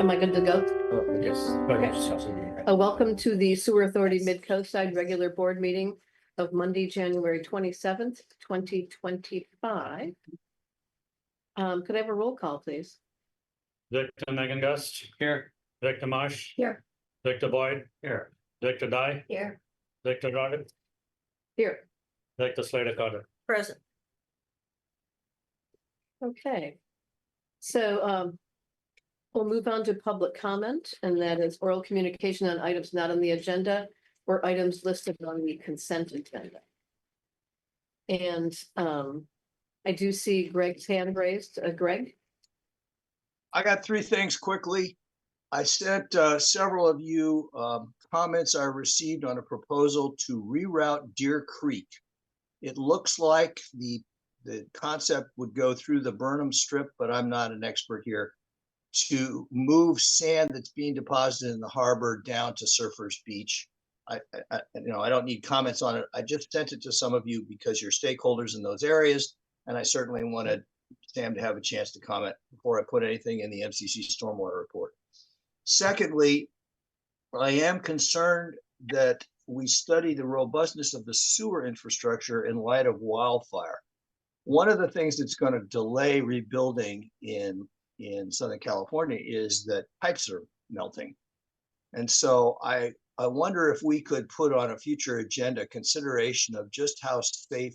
Am I good to go? Oh, yes. Okay. Welcome to the Sewer Authority Midcoastside regular board meeting of Monday, January 27th, 2025. Could I have a roll call, please? Director Megan Gust. Here. Director Marsh. Here. Director Boyd. Here. Director Dye. Here. Director Roddick. Here. Director Slater Carter. Present. Okay. So we'll move on to public comment, and that is oral communication on items not on the agenda or items listed on the consent agenda. And I do see Greg's hand raised. Greg? I got three things quickly. I sent several of you comments I received on a proposal to reroute Deer Creek. It looks like the concept would go through the Burnham Strip, but I'm not an expert here, to move sand that's being deposited in the harbor down to Surfers Beach. I don't need comments on it. I just sent it to some of you because you're stakeholders in those areas, and I certainly wanted Sam to have a chance to comment before I put anything in the MCC stormwater report. Secondly, I am concerned that we study the robustness of the sewer infrastructure in light of wildfire. One of the things that's going to delay rebuilding in Southern California is that pipes are melting. And so I wonder if we could put on a future agenda consideration of just how safe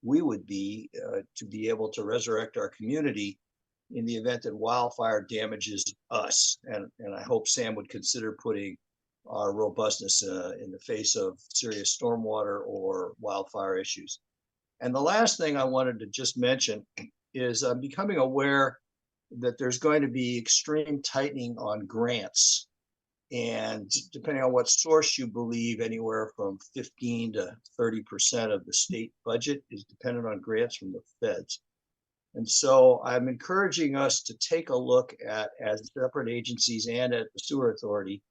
we would be to be able to resurrect our community in the event that wildfire damages us. And I hope Sam would consider putting our robustness in the face of serious stormwater or wildfire issues. And the last thing I wanted to just mention is I'm becoming aware that there's going to be extreme tightening on grants. And depending on what source you believe, anywhere from 15 to 30% of the state budget is dependent on grants from the feds. And so I'm encouraging us to take a look at, as separate agencies and at the Sewer Authority,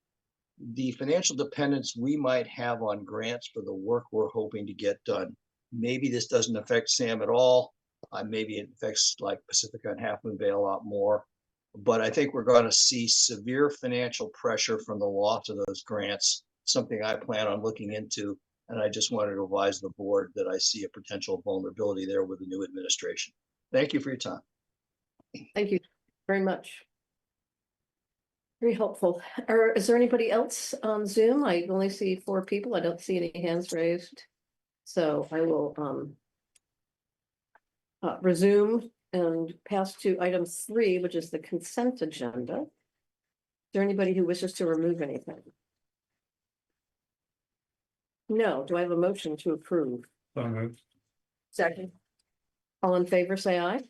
the financial dependence we might have on grants for the work we're hoping to get done. Maybe this doesn't affect Sam at all. Maybe it affects like Pacifica and Half Moon Bay a lot more. But I think we're going to see severe financial pressure from the loss of those grants, something I plan on looking into. And I just wanted to advise the board that I see a potential vulnerability there with the new administration. Thank you for your time. Thank you very much. Very helpful. Is there anybody else on Zoom? I only see 4 people. I don't see any hands raised. So I will resume and pass to item 3, which is the consent agenda. Is there anybody who wishes to remove anything? No. Do I have a motion to approve? Second. All in favor, say aye.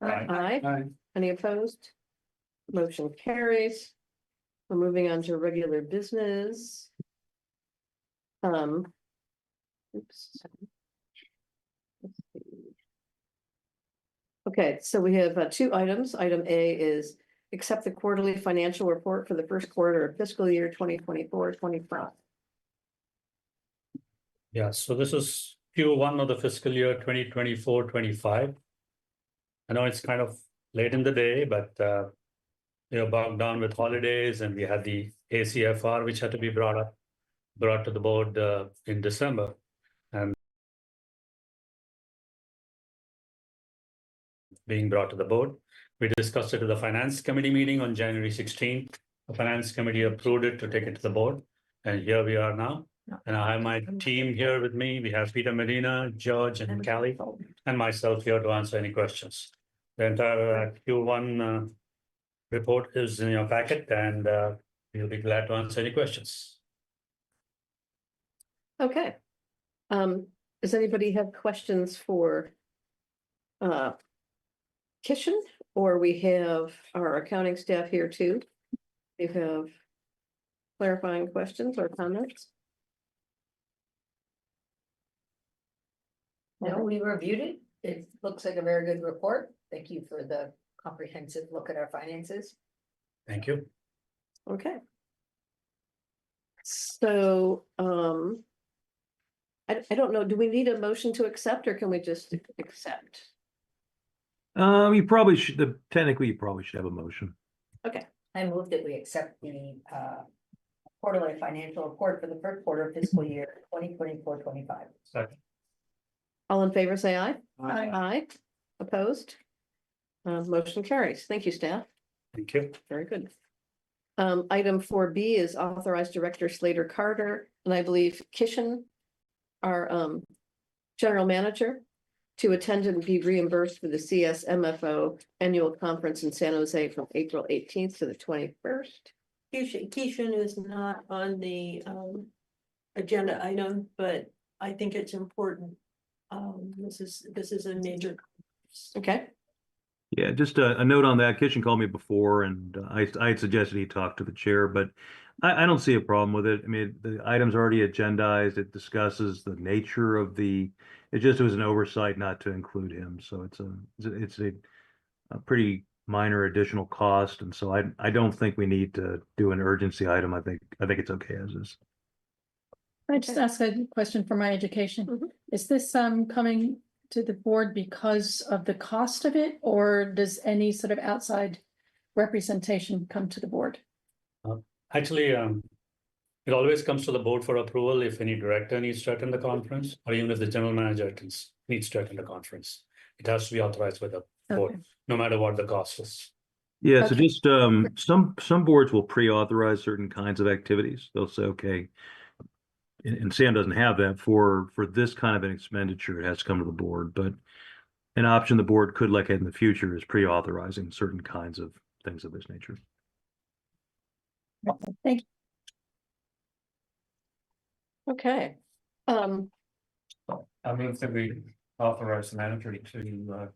Aye. Aye. Any opposed? Motion carries. We're moving on to regular business. Oops. Let's see. Okay, so we have 2 items. Item A is accept the quarterly financial report for the first quarter of fiscal year 2024-25. Yeah, so this is Q1 of the fiscal year 2024-25. I know it's kind of late in the day, but bogged down with holidays, and we had the ACFR, which had to be brought to the board in December. And being brought to the board, we discussed it at the Finance Committee meeting on January 16th. The Finance Committee approved it to take it to the board. And here we are now. And I have my team here with me. We have Peter Medina, George, and Callie, and myself here to answer any questions. The entire Q1 report is in your packet, and we'll be glad to answer any questions. Okay. Does anybody have questions for Kishan, or we have our accounting staff here too? They have clarifying questions or comments? No, we reviewed it. It looks like a very good report. Thank you for the comprehensive look at our finances. Thank you. Okay. So, I don't know, do we need a motion to accept, or can we just accept? You probably should, technically you probably should have a motion. Okay, I move that we accept the quarterly financial report for the first quarter of fiscal year 2024-25. Second. All in favor, say aye. Aye. Aye. Opposed? Motion carries. Thank you, staff. Thank you. Very good. Item 4B is authorized Director Slater Carter, and I believe Kishan, our general manager, to attend and be reimbursed for the CSMFO annual conference in San Jose from April 18th to the 21st. Keishan is not on the agenda item, but I think it's important. This is a major. Okay, Yeah, just a note on that. Kitchen called me before and I had suggested he talk to the chair, but I don't see a problem with it. I mean, the item's already agendized. It discusses the nature of it just was an oversight not to include him. So it's a pretty minor additional cost. And so I don't think we need to do an urgency item. I think it's okay as is. Can I just ask a question for my education? Mhm. Is this coming to the board because of the cost of it, or does any sort of outside representation come to the board? Actually, it always comes to the board for approval if any director needs to attend the conference, or even if the general manager needs to attend the conference. It has to be authorized by the board, Okay. no matter what the cost is. Yeah, so Okay. just some boards will pre-authorize certain kinds of activities. They'll say, okay, and Sam doesn't have that for this kind of an expenditure, it has to come to the board, but an option the board could look at in the future is pre-authorizing certain kinds of things of this nature. Thank you. okay. I move that we authorize the manager to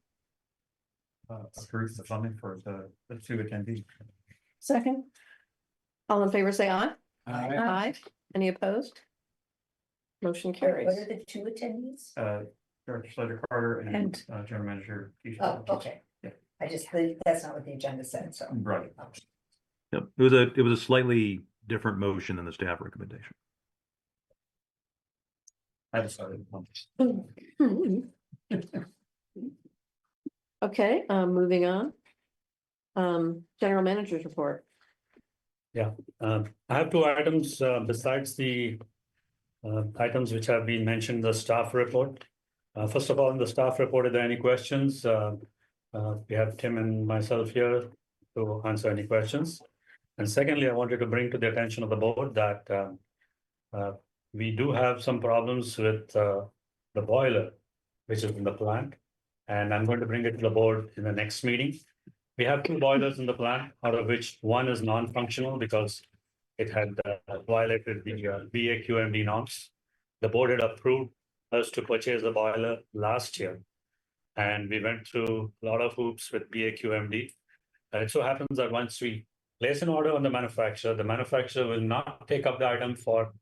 approve the funding for the two attendees. Second, All in favor, say aye. Aye. Aye. Any opposed? Motion What carries. are the two attendees? Director Slater Carter and And- General Manager. Keisha Oh, Hutchins. okay. Yeah. I just, that's not what the agenda said, so. Right. Yep, it was a slightly different motion than the staff recommendation. I decided. Okay, moving on. General manager's report. I have two items besides the items which have been mentioned in the staff report. First of all, in the staff report, are there any questions? We have Tim and myself here to answer any questions. And secondly, I wanted to bring to the attention of the board that we do have some problems with the boiler, which is in the plant. And I'm going to bring it to the board in the next meeting. We have two boilers in the plant, out of which one is non-functional because it had violated the BAQMD norms. The board had approved us to purchase the boiler last year. And we went through a lot of hoops with BAQMD. And it so happens that once we place an order on the manufacturer will not take up the item for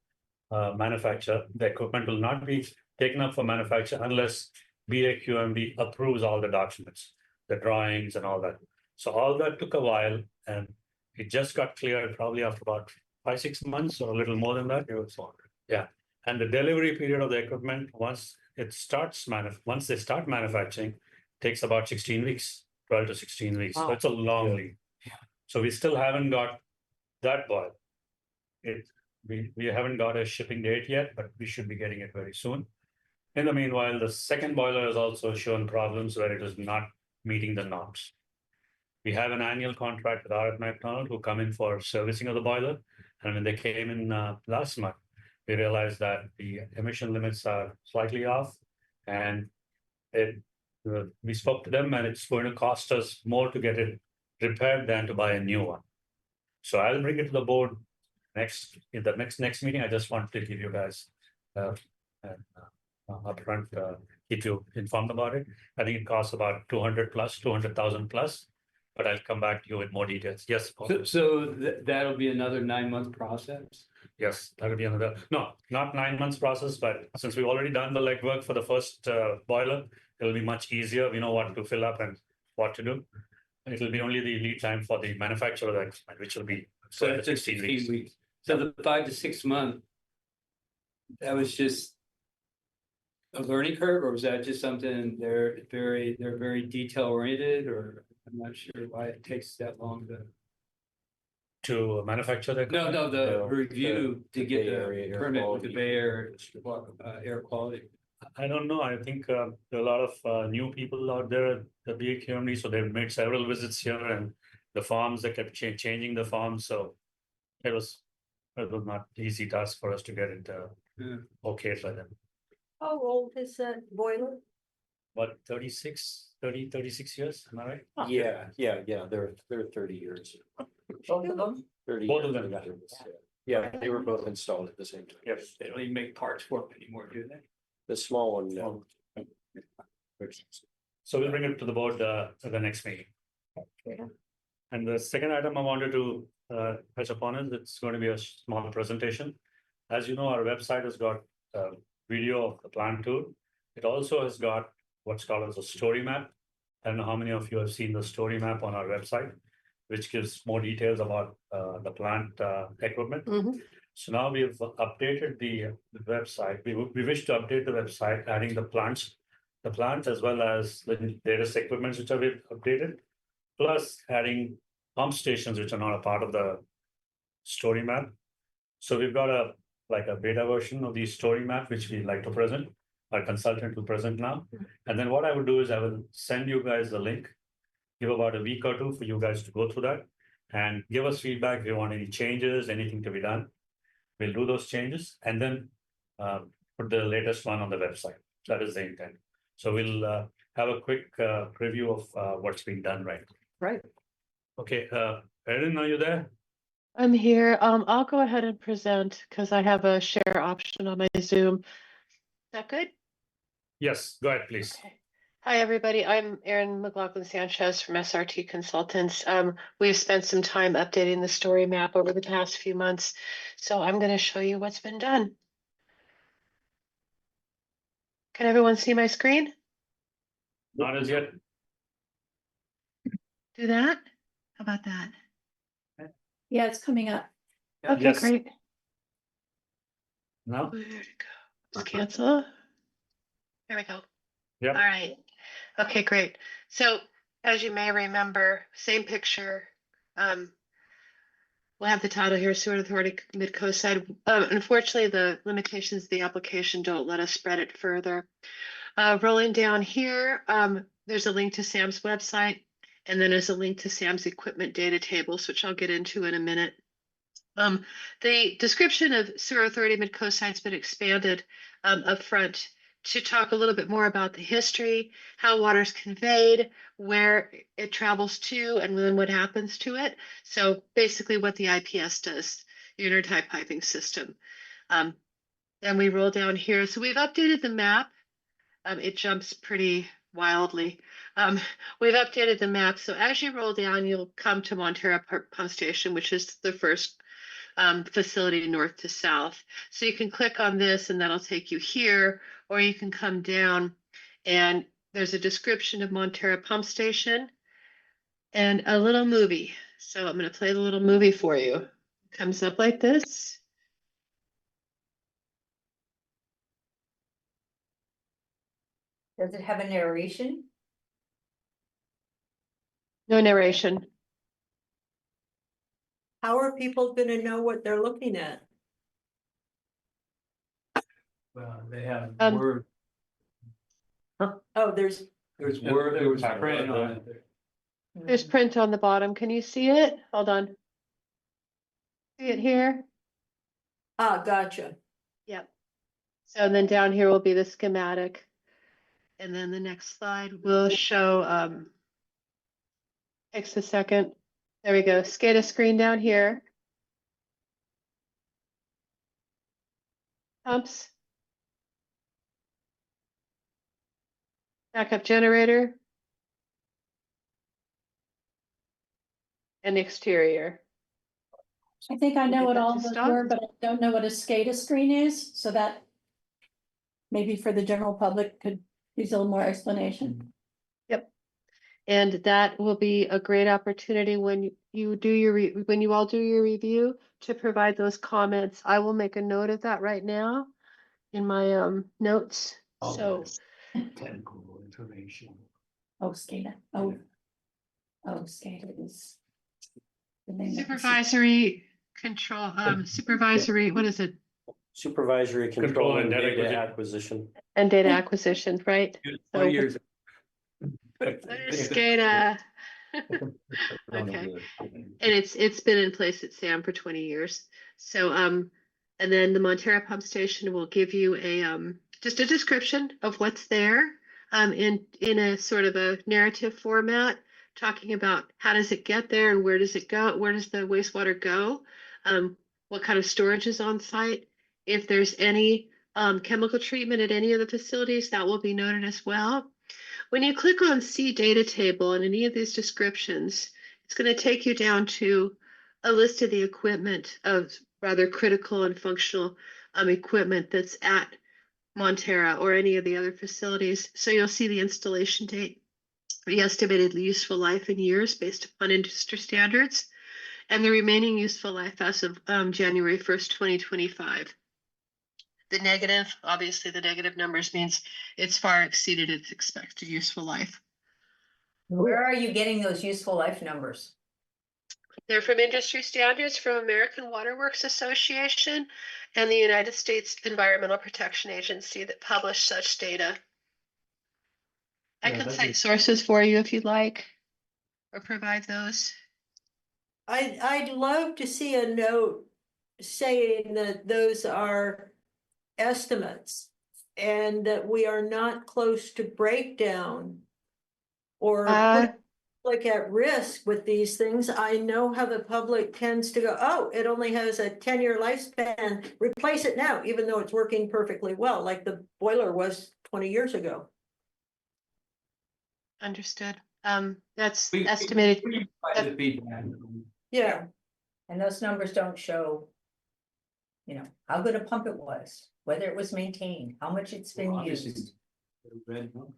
manufacture. The equipment will not be taken up for manufacture unless BAQMD approves all the documents, the drawings and all that. So all that took a while, and it just got cleared probably after about 5-6 months or a little more than that. It was longer. Yeah. And the delivery period of the equipment, once they start manufacturing, takes about 16 weeks, 12 to 16 weeks. So Wow. it's a long lead. So we still haven't got that boil. We haven't got a shipping date yet, but we should be getting it very soon. In the meanwhile, the second boiler has also shown problems where it is not meeting the norms. We have an annual contract with R.F. McDonald who come in for servicing of the boiler. And when they came in last month, we realized that the emission limits are slightly off. And we spoke to them and it's going to cost us more to get it repaired than to buy a new one. So I'll bring it to the board in the next meeting. I just want to give you guys upfront, keep you informed about it. I think it costs about 200,000 plus, but I'll come back to you with more details. Yes, Paul? So that'll be another 9-month process? Yes, that'll be another, no, not 9 months process, but since we've already done the legwork for the first boiler, it'll be much easier. We know what to fill up and what to do. It'll be only the lead time for the manufacturer of the equipment, which will be So it's 16 weeks. So the 5 to 6 month, that was just a learning curve, or was that just something they're very detail oriented, or I'm not sure why it takes that long to. To manufacture the. No, the review to get Bay Area the air permit with the quality. Bay Area air quality. I don't know. I think there are a lot of new people out there at the BA community, so they've made several visits here, and the farms, they kept changing the farms, so it was not easy task for us to get it Yeah. okay for them. How old is that boiler? What, 36 years, am I right? Yeah, they're 30 years. Both of them? 30 Both of years, them. Yeah, they were both installed at the same time. Yes. They don't even make parts for them anymore, do they? The small one, no. So we'll bring it to the board at the next meeting. And the second item I wanted to touch upon is it's going to be a small presentation. As you know, our website has got a video of the plant tour. It also has got what's called as a story map. I don't know how many of you have seen the story map on our website, which gives more details about the plant equipment. Mhm. So now we've updated the website. We wish to update the website, adding the plants as well as the latest equipments which have been updated, plus adding pump stations which are not a part of the story map. So we've got a beta version of the story map which we like to present. Our consultant will present now. And then what I would do is I will send you guys the link. Give about a week or two for you guys to go through that and give us feedback if you want any changes, anything to be done. We'll do those changes and then put the latest one on the website. That is the intent. So we'll have a quick preview of what's being done right. Right. Okay, Erin, are you there? I'm here. I'll go ahead and present because I have a share option on my Zoom. Is that good? Yes, go ahead, please. Okay. Hi, everybody. I'm Erin McLaughlin Sanchez from SRT Consultants. We've spent some time updating the story map over the past few months, so I'm going to show you what's been done. Can everyone see my screen? Not as yet. Do that? How about that? Yeah, it's coming up. Okay, Yes. great. No? Where'd it go? Just cancel. There we go. Yep. All right. Okay, great. So as you may remember, same picture. We'll have the title here, Sewer Authority Midcoastside. Unfortunately, the limitations of the application don't let us spread it further. Rolling down here, there's a link to Sam's website, and then there's a link to Sam's equipment data tables, which I'll get into in a minute. The description of Sewer Authority Midcoastside has been expanded up front to talk a little bit more about the history, how water is conveyed, where it travels to, and then what happens to it. So basically what the IPS does, the intertie piping system. Then we roll down here. So we've updated the map. It jumps pretty wildly. We've updated the map. So as you roll down, you'll come to Montera Pump Station, which is the first facility north to south. So you can click on this and that'll take you here, or you can come down and there's a description of Montera Pump Station and a little movie. So I'm going to play the little movie for you. It comes up like this. Does it have a narration? No narration. How are people gonna know what they're looking at? Well, they have Um, word, Oh, there's, there's word, there was print on it. There's print on the bottom. Can you see it? Hold on. See it here? gotcha. Yep. So then down here will be the schematic. And then the next slide will show, takes a second. There we go. SCADA screen down here. Pumps. Backup generator. And exterior. I think I know Get what that all to those stop. were, but I don't know what a SCADA screen is, so that maybe for the general public could use a little more explanation. And that will be a great opportunity when you do your, when you all do your review to provide those comments. I will make a note of that right now in my notes. So Technical information. Oh, SCADA. Oh. Oh, SCADA is. the name of the Supervisory control, supervisory, what is it? Supervisory Control control and and data data acquisition. acquisition. And data acquisition, right? 20 years. SCADA. Okay. And it's been in place at SAM for 20 years. So and then the Montera pump station will give you a just a description of what's there in a sort of a narrative format, talking about how does it get there and where does it go, where does the wastewater go, what kind of storage is on site, if there's any chemical treatment at any of the facilities, that will be noted as well. When you click on See Data Table in any of these descriptions, it's going to take you down to a list of the equipment of rather critical and functional equipment that's at Montera or any of the other facilities. So you'll see the installation date, the estimated useful life in years based upon industry standards, and the remaining useful life as of January 1st, 2025. The negative, obviously the negative numbers means it's far exceeded its expected useful life. Where are you getting those useful life numbers? They're from industry standards from American Water Works Association and the United States Environmental Protection Agency that publish such data. I Yeah, can that'd cite be- sources for you if you'd like, or provide those. I'd love to see a note saying that those are estimates and that we are not close to breakdown or put public at risk with these things. I know how the public tends to go, oh, it only has a 10-year lifespan, replace it now, even though it's working perfectly well, like the boiler was 20 years ago. Understood. That's We estimated. provide the feedback. Yeah. And those numbers don't show, how good a pump it was, whether it was maintained, how much it's been Obviously, used. red, no?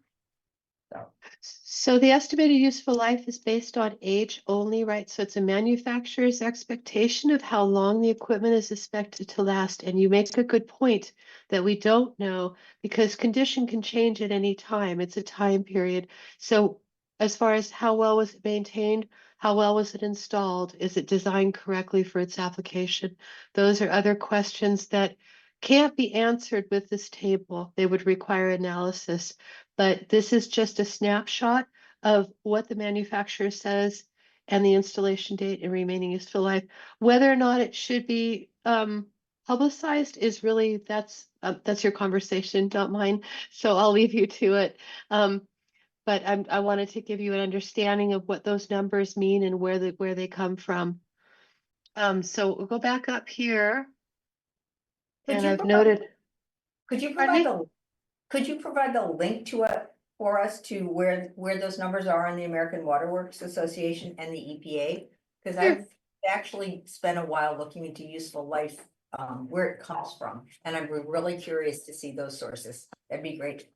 So the estimated useful life is based on age only, right? So it's a manufacturer's expectation of how long the equipment is expected to last. And you make a good point that we don't know because condition can change at any time. It's a time period. So as far as how well was it maintained, how well was it installed? Is it designed correctly for its application? Those are other questions that can't be answered with this table. They would require analysis. But this is just a snapshot of what the manufacturer says and the installation date and remaining useful life. Whether or not it should be publicized is really, that's your conversation, don't mine. So I'll leave you to it. But I wanted to give you an understanding of what those numbers mean and where they come from. So we'll go back up here. Could And you I've provide- noted. Could you Pardon provide me? could you provide the link to it for us to where those numbers are on the American Water Works Association and the EPA? Because Sure. I've actually spent a while looking into useful life, where it comes from, and I'm really curious to see those sources. That'd be great.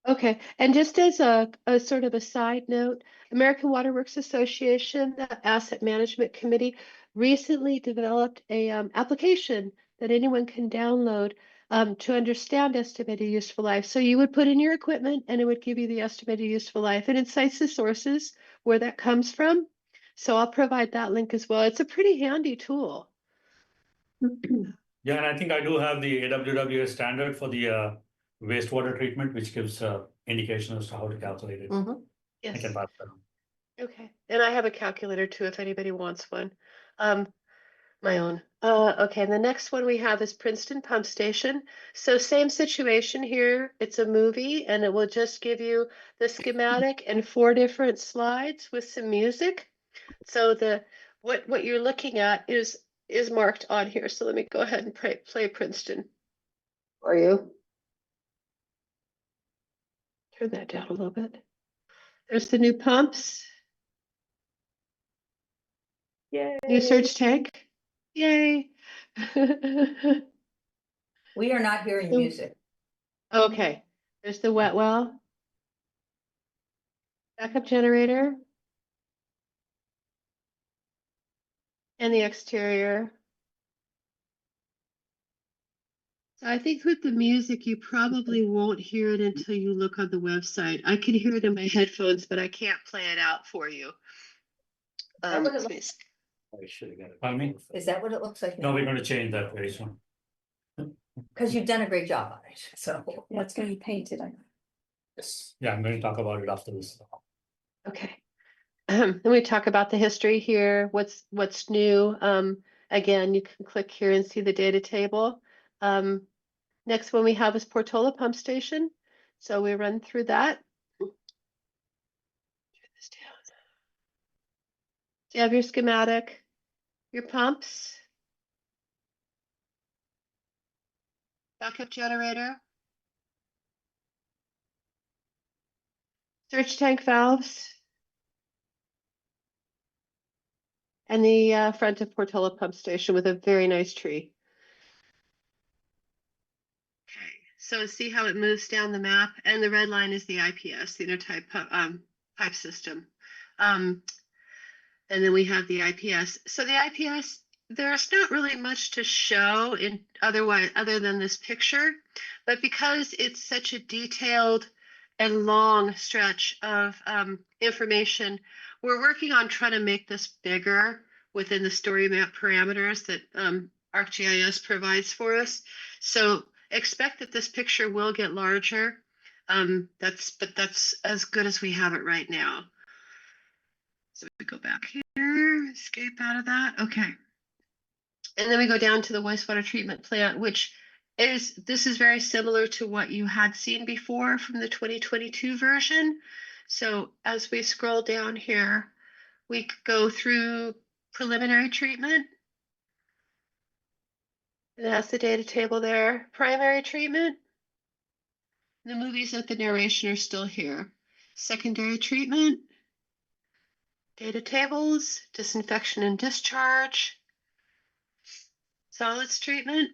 Okay, and just as a sort of a side note, American Water Works Association, the Asset Management Committee, recently developed a application that anyone can download to understand estimated useful life. So you would put in your equipment and it would give you the estimated useful life, and it cites the sources where that comes from. So I'll provide that link as well. It's a pretty handy tool. Yeah, and I think I do have the AWWS standard for the wastewater treatment, which gives indication as to how to calculate it. I Yes. can pass that on. Okay, and I have a calculator too, if anybody wants one. My own. Okay, and the next one we have is Princeton Pump Station. So same situation here. It's a movie and it will just give you the schematic and 4 different slides with some music. So what you're looking at is marked on here. So let me go ahead and play Princeton for you. Turn that down a little bit. There's the new pumps. Yay. New surge tank. Yay. We are not hearing So- music. Okay, there's the wet well. Backup generator. And the exterior. So I think with the music, you probably won't hear it until you look on the website. I can hear it in my headphones, but I can't play it out for you. That would have- Let me see. Pardon me? Is that what it looks like No, now? we're going to change that very soon. Because you've done a great job on it, so. Yeah, it's gonna be painted. Yes. Yeah, I'm going to talk about it after this. Okay. Then we talk about the history here, what's new. Again, you can click here and see the data table. Next one we have is Portola Pump Station. So we run through that. Turn this down. So you have your schematic, your pumps, backup generator, surge tank valves, and the front of Portola Pump Station with a very nice tree. Okay, so see how it moves down the map, and the red line is the IPS, the intertype pipe system. And then we have the IPS. So the IPS, there's not really much to show in other than this picture, but because it's such a detailed and long stretch of information, we're working on trying to make this bigger within the story map parameters that ArcGIS provides for us. So expect that this picture will get larger. But that's as good as we have it right now. So we go back here, escape out of that. Okay. And then we go down to the wastewater treatment plant, which this is very similar to what you had seen before from the 2022 version. So as we scroll down here, we go through preliminary treatment. And that's the data table there. Primary treatment. The movies with the narration are still here. Secondary treatment. Data tables, disinfection and discharge, solids treatment,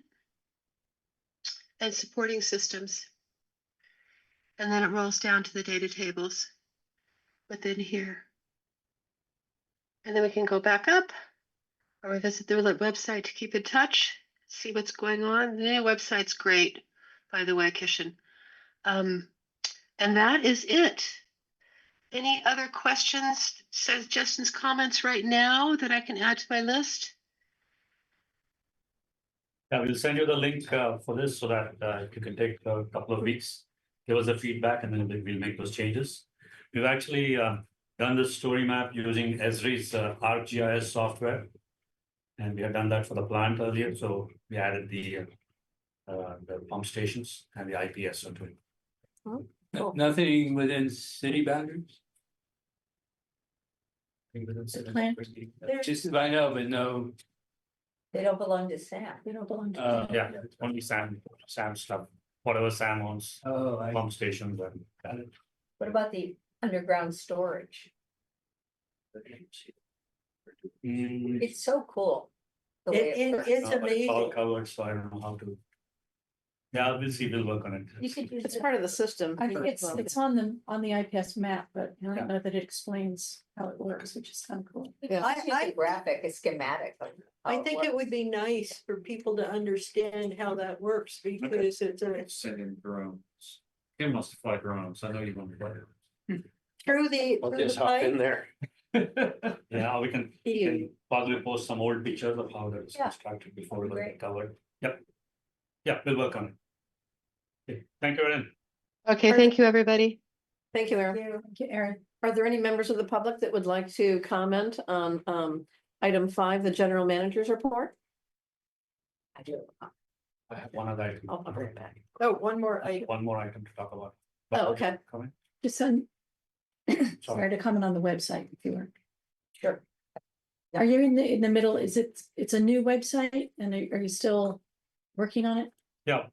and supporting systems. And then it rolls down to the data tables within here. And then we can go back up or visit the website to keep in touch, see what's going on. The new website's great, by the way, Kishan. And that is it. Any other questions, suggestions, comments right now that I can add to my list? Yeah, we'll send you the link for this so that you can take a couple of weeks, give us the feedback, and then we'll make those changes. We've actually done this story map using Esri's ArcGIS software, and we have done that for the plant earlier. So we added the pump stations and the IPS onto it. Nothing within city boundaries? The plant? Just, I know, but no, They don't belong to Sam. They don't belong to. Yeah, only Sam stuff, whatever Sam owns, oh, pump stations and that. What about the underground storage? It's so cool. the way works. It's No, but it's all amazing. covered, so I don't know how to. Yeah, we'll see, we'll work on it. You could use It's it. part of the system. I think it's on the IPS map, but I Yeah. don't know that it explains how it works, which is kind of cool. Yeah. Just use a graphic, a schematic. of I how think it works. would be nice for people to understand how that works because it's a Sending drones. Kim must fly drones. I know you want to fly. through the pipe. there. Yeah, we can possibly post some old pictures of how that was Yeah. constructed before it was Great. covered. Yep. Yeah, we'll work on it. Okay, thank you, Erin. Okay, thank you, everybody. Thank you, Erin. Thank you, Erin. Are there any members of the public that would like to comment on item 5, the general manager's report? I do. I have one other item. I'll bring it back. Oh, one more item. One more item to talk about. Oh, okay. Comment? Just sorry to comment on the website if you were. Sure. Are you in the middle? It's a new website and are you still working on it? Yeah,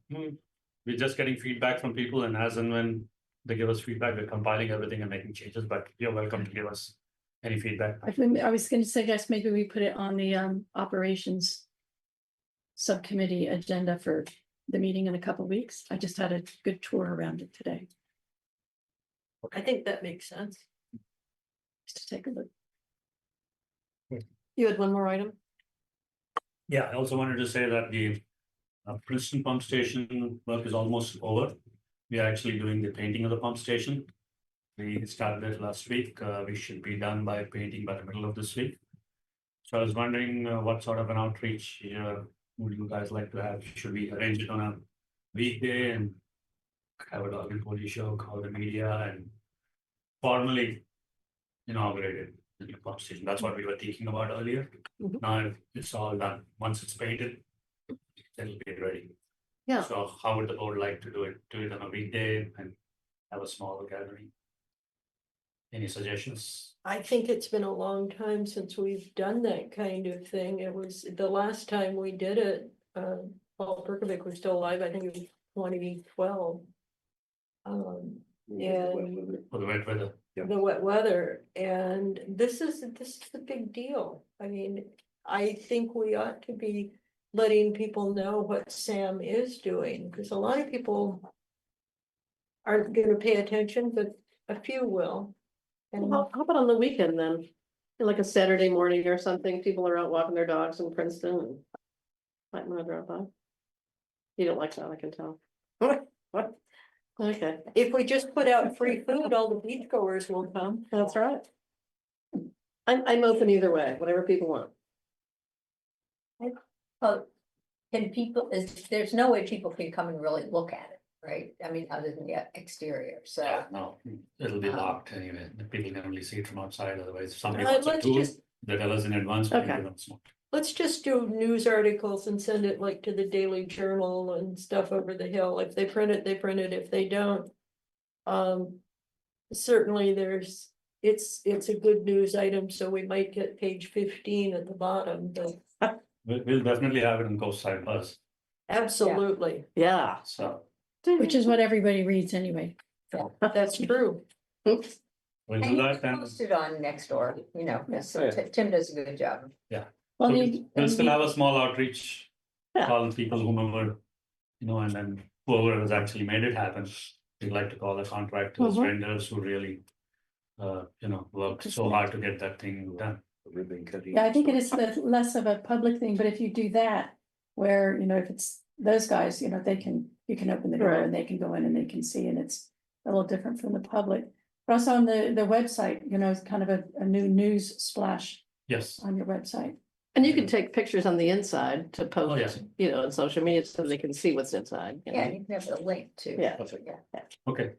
we're just getting feedback from people, and as and when they give us feedback, we're compiling everything and making changes, but you're welcome to give us any feedback. I was going to suggest maybe we put it on the operations subcommittee agenda for the meeting in a couple of weeks. I just had a good tour around it today, I think that makes sense. just to take a look. You had one more item? Yeah, I also wanted to say that the Princeton pump station work is almost over. We are actually doing the painting of the pump station. We started it last week. We should be done by painting by the middle of this week. So I was wondering what sort of an outreach would you guys like to have? Should we arrange it on a weekday and have a dog and pony show, call the media and formally inaugurate it, the new pump station? That's what we were thinking about earlier. Mhm. Now it's all done. Once it's painted, then it'll be ready. Yeah. So how would the board like to do it? Do it on a weekday and have a smaller gathering? Any suggestions? I think it's been a long time since we've done that kind of thing. It was the last time we did it, Paul Perkovic was still alive, I think it was 2012. And For the wet weather? the wet weather, and this is a big deal. I mean, I think we ought to be letting people know what Sam is doing, because a lot of people aren't gonna pay attention, but a few will. And How about on the weekend then? Like a Saturday morning or something, people are out walking their dogs in Princeton and might want to drop by. You don't like that, I can tell. What? Okay, if we just put out free food, all the beachgoers will come. that's right. I'm open either way, whatever people want. Well, can people, there's no way people can come and really look at it, right? I mean, other than the exterior, so. No, it'll be Um, locked anyway. The people can only see it from outside, otherwise if somebody Uh, wants a let's tour, just- they tell us in advance. we Okay. give them some. Let's just do news articles and send it like to the Daily Journal and stuff over the hill. If they print it, they print it. If they don't. Certainly it's a good news item, so we might get page 15 at the bottom, but We'll definitely have it in Coastside Buzz, absolutely, Yeah. so Which is what everybody reads anyway. that's true. Oops. we'll And do you that can and post it on Nextdoor, you know, 'cause Tim does a good job. Well, so you- we'll still have a small outreach. Yeah. Call people whomever, and then whoever has actually made it happen. We'd like to call the contractors, Mhm. vendors who really, worked so hard to get that thing done. Yeah, I think it is less of a public thing, but if you do that, where, if it's those guys, you can open the door Right. and they can go in and they can see, and it's a little different from the public. But also on the website, it's kind of a new news splash Yes, on your website. And you can take pictures on the inside to Oh, yeah. post, on social media so they can see what's inside. Yeah, and you can have the link too. Yeah. perfect. Yeah, Okay,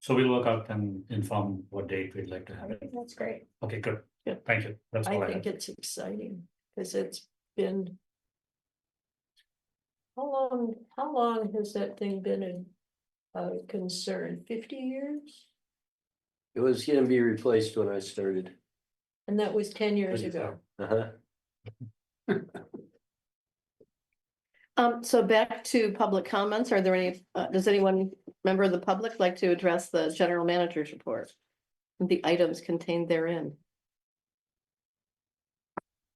so we'll work out and inform what date we'd like to I have it. think that's great. Okay, good. Good. Thank you. That's all I I think have. it's exciting, because it's been. How long has that thing been a concern? 50 years? It was gonna be replaced when I started. And that was 10 years ago. Uh-huh. So back to public comments. Are there any, does anyone, member of the public, like to address the general manager's report? And the items contained therein?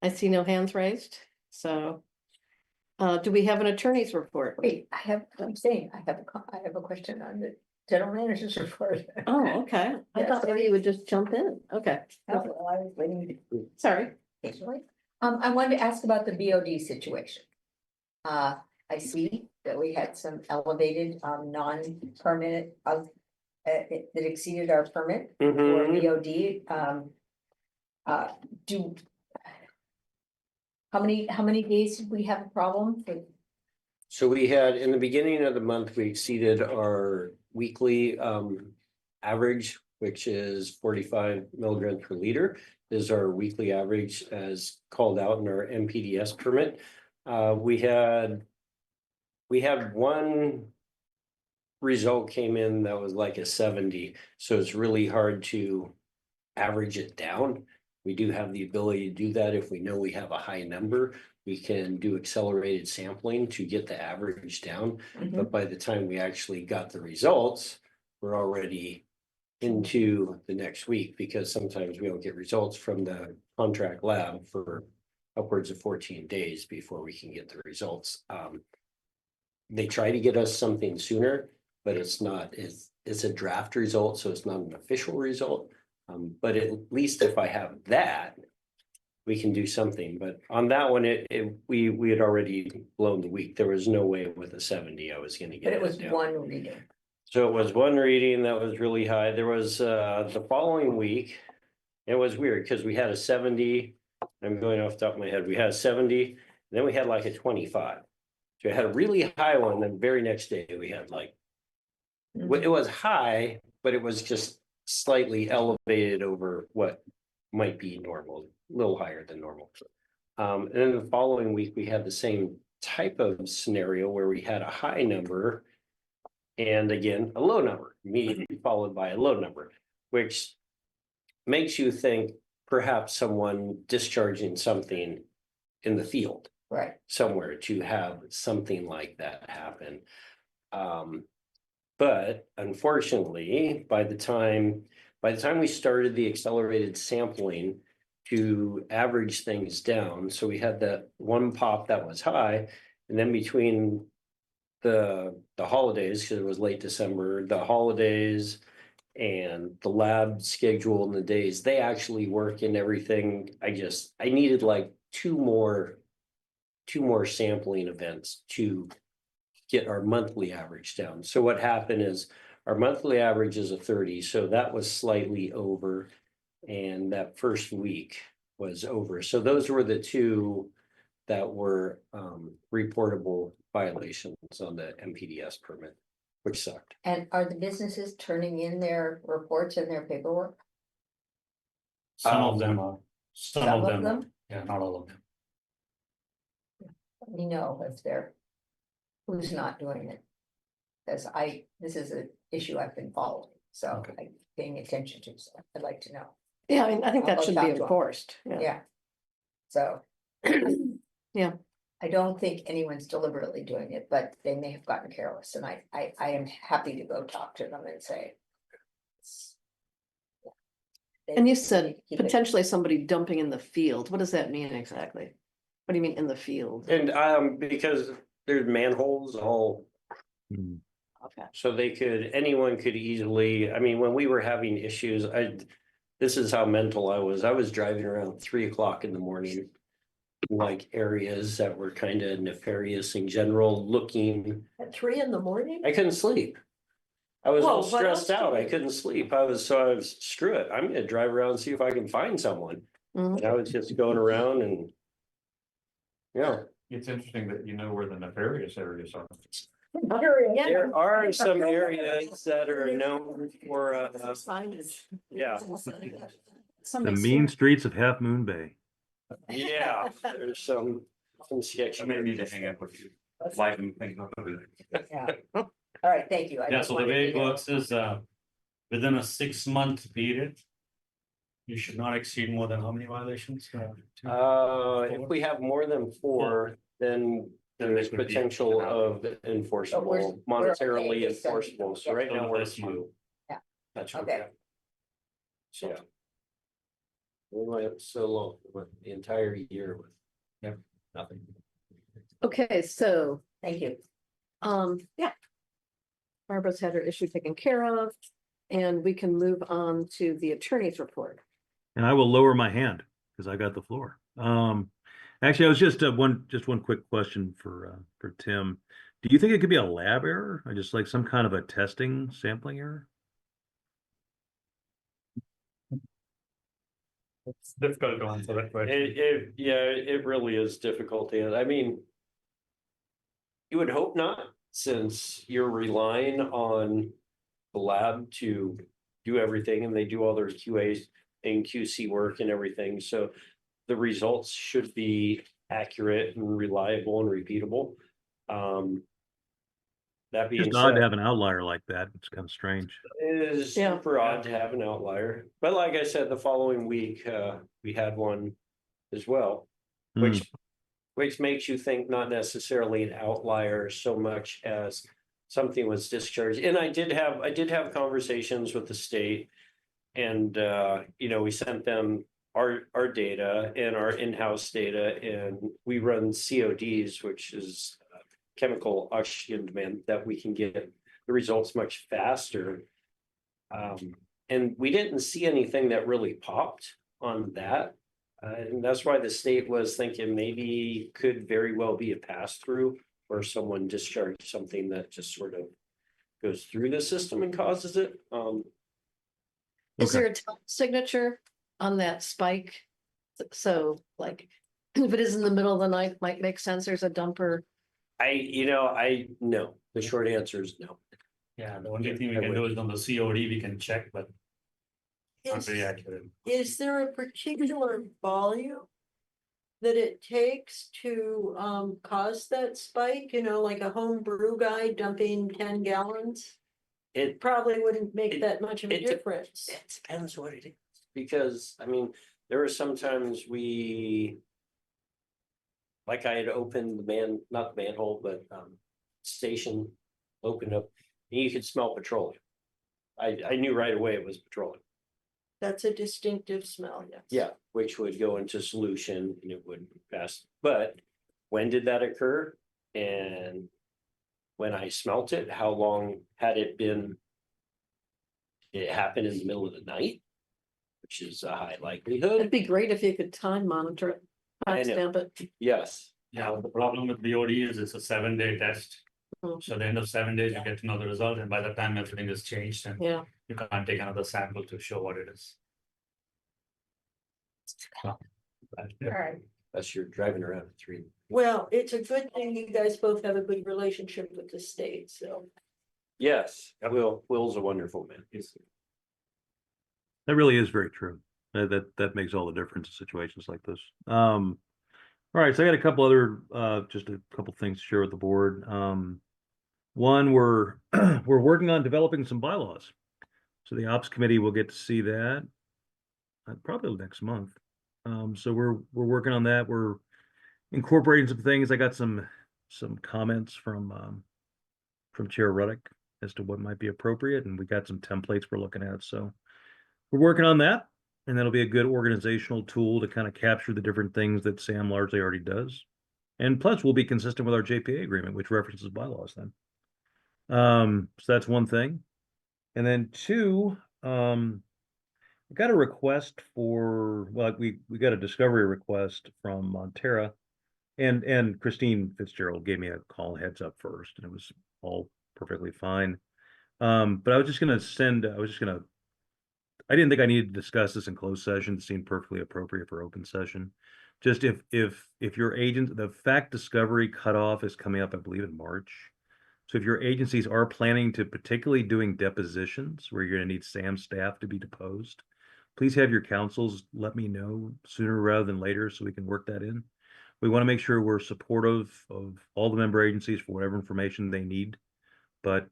I see no hands raised, so. Do we have an attorney's report? Wait, I'm saying, I have a question on the general manager's report. Oh, okay. I Yeah, thought maybe sorry. you would just jump in. Okay, Oh, well, I was waiting sorry. patiently. I wanted to ask about the BOD situation. I see that we had some elevated, non-permit of, that exceeded our permit for Mhm. BOD. How many days did we have a problem with? So we had, in the beginning of the month, we exceeded our weekly average, which is 45 milligrams per liter, is our weekly average as called out in our MPDS permit. We had one result came in that was like a 70, so it's really hard to average it down. We do have the ability to do that if we know we have a high number. We can do accelerated sampling to get the average down. But by the time we actually got the results, we're already into the next week, because sometimes we don't get results from the contract lab for upwards of 14 days before we can get the results. They try to get us something sooner, but it's not, it's a draft result, so it's not an official result. But at least if I have that, we can do something. But on that one, we had already blown the week. There was no way with a 70 I was gonna get. But it was down. one reading. So it was one reading that was really high. There was the following week. It was weird because we had a 70, I'm going off the top of my head, we had 70, then we had like a 25. So we had a really high one, then the very next day we had like, it was high, but it was just slightly elevated over what might be normal, a little higher than normal. And then the following week, we had the same type of scenario where we had a high number. And again, a low number, immediately followed by a low number, which makes you think perhaps someone discharging something in the field Right. somewhere to have something like that happen. But unfortunately, by the time we started the accelerated sampling to average things down, so we had that one pop that was high, and then between the holidays, because it was late December, the holidays and the lab schedule and the days they actually work and everything, I needed like two more sampling events to get our monthly average down. So what happened is our monthly average is a 30, so that was slightly over, and that first week was over. So those were the two that were reportable violations on the MPDS permit, which sucked. And are the businesses turning in their reports and their paperwork? Some of them are, some of them are. Yeah, not all of them. Let me know if they're, who's not doing it. Because this is an issue I've been following, so Okay. I'm paying attention to, so I'd like to know. Yeah, I mean, I think I'll that go should talk be to 'em. enforced. Yeah. So. Yeah. I don't think anyone's deliberately doing it, but they may have gotten careless, and I am happy to go talk to them and say. And you said Keep it- potentially somebody dumping in the field. What does that mean exactly? What do you mean in the field? And because there's manholes all, Hmm. Okay. so anyone could easily, I mean, when we were having issues, this is how mental I was driving around 3 o'clock in the morning. Like areas that were kind of nefarious in general, looking, At 3 in the morning? I couldn't sleep. I was all Whoa, what else stressed out, do I you- couldn't sleep, I was screw it, I'm gonna drive around and see if I can find someone. Mhm. And I was just going around and. Yeah, It's interesting that you know where the nefarious areas are. there are some areas that are known for, Signage. yeah, The Somebody mean streets of Half Moon Bay. yeah, there's some sketchy. I may need to hang up with you, lighten things up a bit. Yeah. All right, thank you. I Yeah, just so the wanted way to it know. works is, within a 6-month period, you should not exceed more than how many violations? If we have more than 4, then Then there's there could be potential of But enforceable, we're monetarily okay, so- enforceable, so right now we're Unless you- 2. Yeah. That's Okay. So. We went so long, with the entire year with. Nothing. Okay, so, Thank you. yeah. Barbara's had her issue taken care of, and we can move on to the attorney's report. And I will lower my hand because I got the floor. Actually, I was just one quick question for Tim. Do you think it could be a lab error or just like some kind of a testing sampling error? It's difficult to answer that question. It really is difficult, and I mean. You would hope not, since you're relying on the lab to do everything and they do all their QAs and QC work and everything, so. The results should be accurate and reliable and repeatable. That being Just odd to said, have an outlier like that. It's kind of strange. it is Yeah. super odd to have an outlier, but like I said, the following week, we had one as well. Hmm. Which makes you think not necessarily an outlier so much as something was discharged. And I did have conversations with the state. And we sent them our data and our in-house data, and we run CODs, which is chemical oxygen demand, that we can get the results much faster. And we didn't see anything that really popped on that. And that's why the state was thinking maybe could very well be a pass-through, or someone discharged something that just sort of goes through the system and causes it. Is Okay. there a signature on that spike? So like, if it is in the middle of the night, might make sense, there's a dumper. No, the short answer is no. Yeah, the only thing we I can would. do is on the COD, we can check, but not Is, very accurate. is there a particular volume that it takes to cause that spike, you know, like a home brew guy dumping 10 gallons? It, Probably wouldn't make it- that much of a it de- difference. it depends what it is, because, I mean, there are sometimes like I had opened not the manhole, but station opened up, and you could smell petroleum. I knew right away it was petroleum. That's a distinctive smell, yes. Yeah, which would go into solution and it would pass. But when did that occur? And when I smelt it, how long had it been? Did it happen in the middle of the night? Which is a high It'd likelihood. be great if you could time monitor it, I know. timestamp it. Yes. Yeah, the problem with BOD is it's a 7-day test. Mm. So at the end of 7 days, you get to know the result, and by the time everything is changed, and Yeah, you can't take another sample to show what it is. So, but, yeah. All right. That's you're driving around at 3. Well, it's a good thing you guys both have a good relationship with the state, so. Yes, Will's a wonderful man. That really is very true. That makes all the difference in situations like this. All right, so I got a couple other, just a couple things to share with the board. One, we're working on developing some bylaws. So the ops committee will get to see that probably next month. So we're working on that. We're incorporating some things. I got some comments from Chair Ruddick as to what might be appropriate, and we got some templates we're looking at. So we're working on that, and that'll be a good organizational tool to kind of capture the different things that Sam largely already does. And plus, we'll be consistent with our JPA agreement, which references bylaws then. So that's one thing. And then two, we got a request for, well, we got a discovery request from Montera, and Christine Fitzgerald gave me a call heads up first, and it was all perfectly fine. But I was just gonna I didn't think I needed to discuss this in closed session. It seemed perfectly appropriate for open session. Just if your agent, the fact discovery cutoff is coming up, I believe in March. So if your agencies are planning to particularly doing depositions where you're gonna need SAM staff to be deposed, please have your counsels let me know sooner rather than later so we can work that in. We want to make sure we're supportive of all the member agencies for whatever information they need, but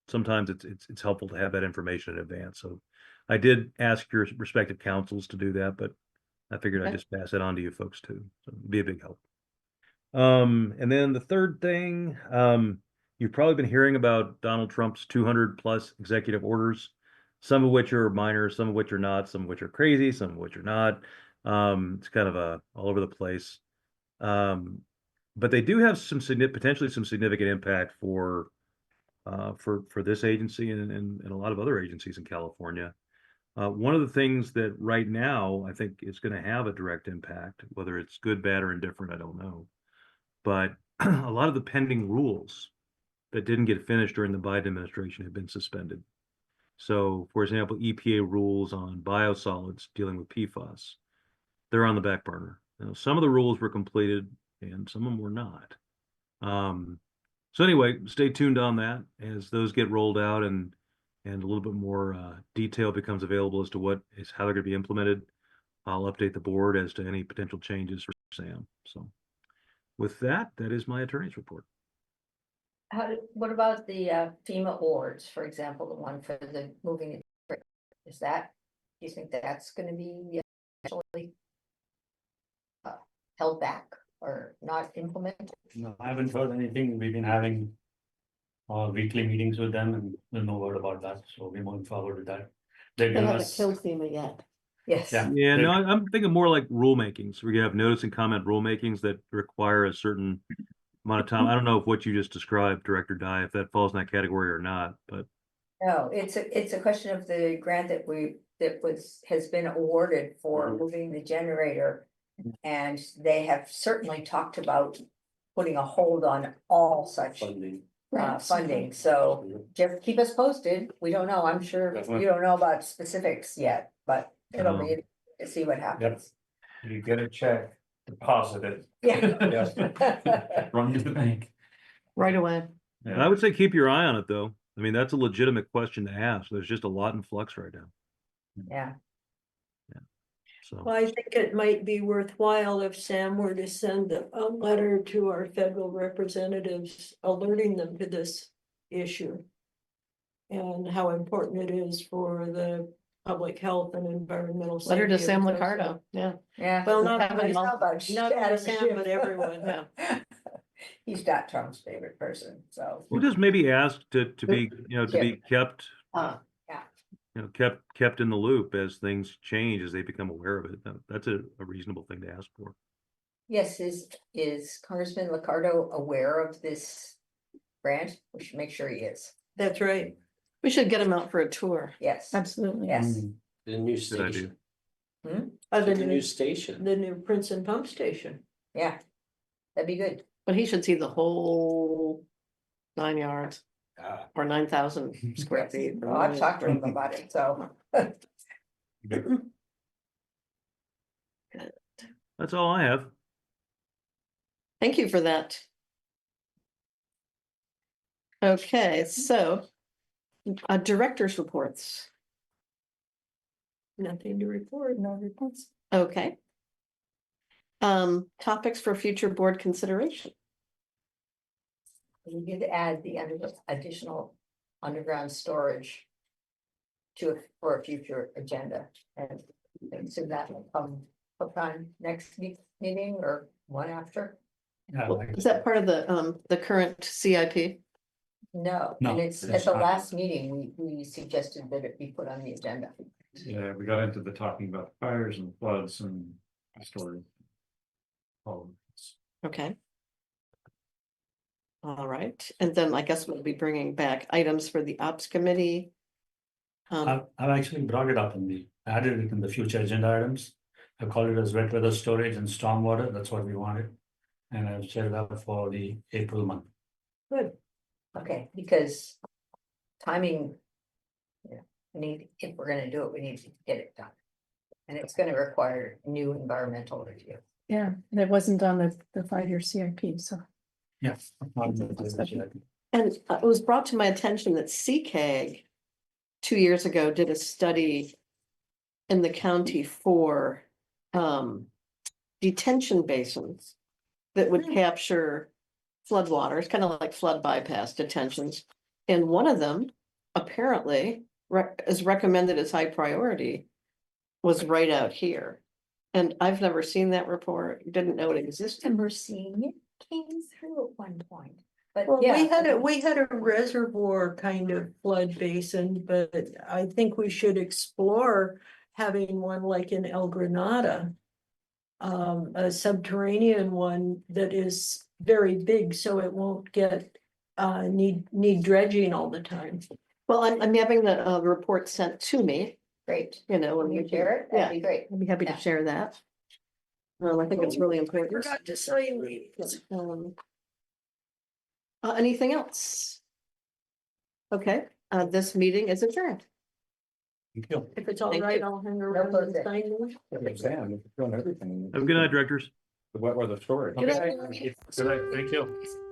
sometimes it's helpful to have that information in advance. So I did ask your respective councils to do that, but I figured I'd Okay. just pass it on to you folks too. So it'd be a big help. And then the third thing, you've probably been hearing about Donald Trump's 200+ executive orders, some of which are minor, some of which are not, some of which are crazy, some of which are not. It's kind of all over the place. But they do have potentially some significant impact for this agency and a lot of other agencies in California. One of the things that right now I think is going to have a direct impact, whether it's good, bad, or indifferent, I don't know. But a lot of the pending rules that didn't get finished during the Biden administration have been suspended. So, for example, EPA rules on biosolids dealing with PFAS, they're on the back burner. Now, some of the rules were completed and some of them were not. So anyway, stay tuned on that as those get rolled out and a little bit more detail becomes available as to how they're going to be implemented. I'll update the board as to any potential changes for SAM. So with that, that is my attorney's report. What about the FEMA awards, for example, the one for the moving? Do you think that's gonna be actually held back or not implemented? No, I haven't heard anything. We've been having weekly meetings with them, and there's no word about that, so we're moving forward with that. They've they given haven't us, killed FEMA yet. Yes. Yeah. Yeah, no, I'm thinking more like rulemakings, where you have notice and comment rulemakings that require a certain amount of time. I don't know if what you just described, Director Dye, if that falls in that category or not, but No, it's a question of the grant that has been awarded for Mhm. moving the generator. And they have certainly talked about putting a hold on all such Funding. funding, so just keep us posted. We don't know, I'm sure Definitely. you don't know about specifics yet, but it'll be to see what happens. You get a check, deposit it. Yeah. Run to the bank. Right away. And I would say keep your eye on it, though. I mean, that's a legitimate question to ask. There's just a lot in flux right now, Yeah, so. Well, I think it might be worthwhile if Sam were to send a letter to our federal representatives alerting them to this issue. And how important it is for the public health and environmental. Letter to safety Sam of the Licardo, yeah. yeah. Well, not Have it all- not Status Sam, shift. but everyone, yeah. He's not Trump's favorite person, so. We'll just maybe ask to be, to be kept, kept in the loop as things change, as they become aware of it. That's a reasonable thing to ask for. Yes, is Congressman Licardo aware of this grant? We should make sure he is. that's right. We should get him out for a tour. Yes, Absolutely. yes. The new Good idea. station. The The new new, station. the new Princeton Pump Station. Yeah, that'd be good. But he should see the whole 9 yards Ah, or 9,000 square feet. Well, I've talked to him about it, so. That's all I have. Thank you for that. Okay, so director's reports. Nothing to report. No reports. Okay. Topics for future board consideration. We did add the additional underground storage for a future agenda, and so that will come sometime next meeting or one after. Is that part of the current CIP? No, No, and it's at it's the not. last meeting, we suggested that it be put on the agenda. Yeah, we got into the talking about fires and floods and stories. Oh, Okay. All right, and then I guess we'll be bringing back items for the ops committee. I've actually brought it up added it in the future agenda items. I call it as wet weather storage and stormwater, that's what we wanted. And I've set it up for the April month. Good. Okay, because timing. Yeah, if we're gonna do it, we need to get it done. And it's gonna require new environmental review. Yeah, and it wasn't on the 5-year CIP, so. Yes. And it was brought to my attention that CCAG 2 years ago did a study in the county for detention basins that would capture floodwaters, kind of like flood bypass detentions. And one of them apparently is recommended as high priority was right out here. And I've never seen that report, didn't know it existed. Remember seeing it came through at one point, but Well, yeah. we had a reservoir kind of flood basin, but I think we should explore having one like in El Granada. A subterranean one that is very big, so it won't get need dredging all the time. Well, I'm having the report sent to me, Great. you know, When and you we share it, yeah, that'd be great. I'd be happy to Yeah. share that. I think it's really important. Forgot to say these. Anything else? Okay, this meeting is adjourned. Thank you. If it's all Thank right, you. I'll hang around and perfect. sign them. Sam, you're doing everything. Have a good night, directors. The wet weather storage. Good Okay. night. Good night. Thank you.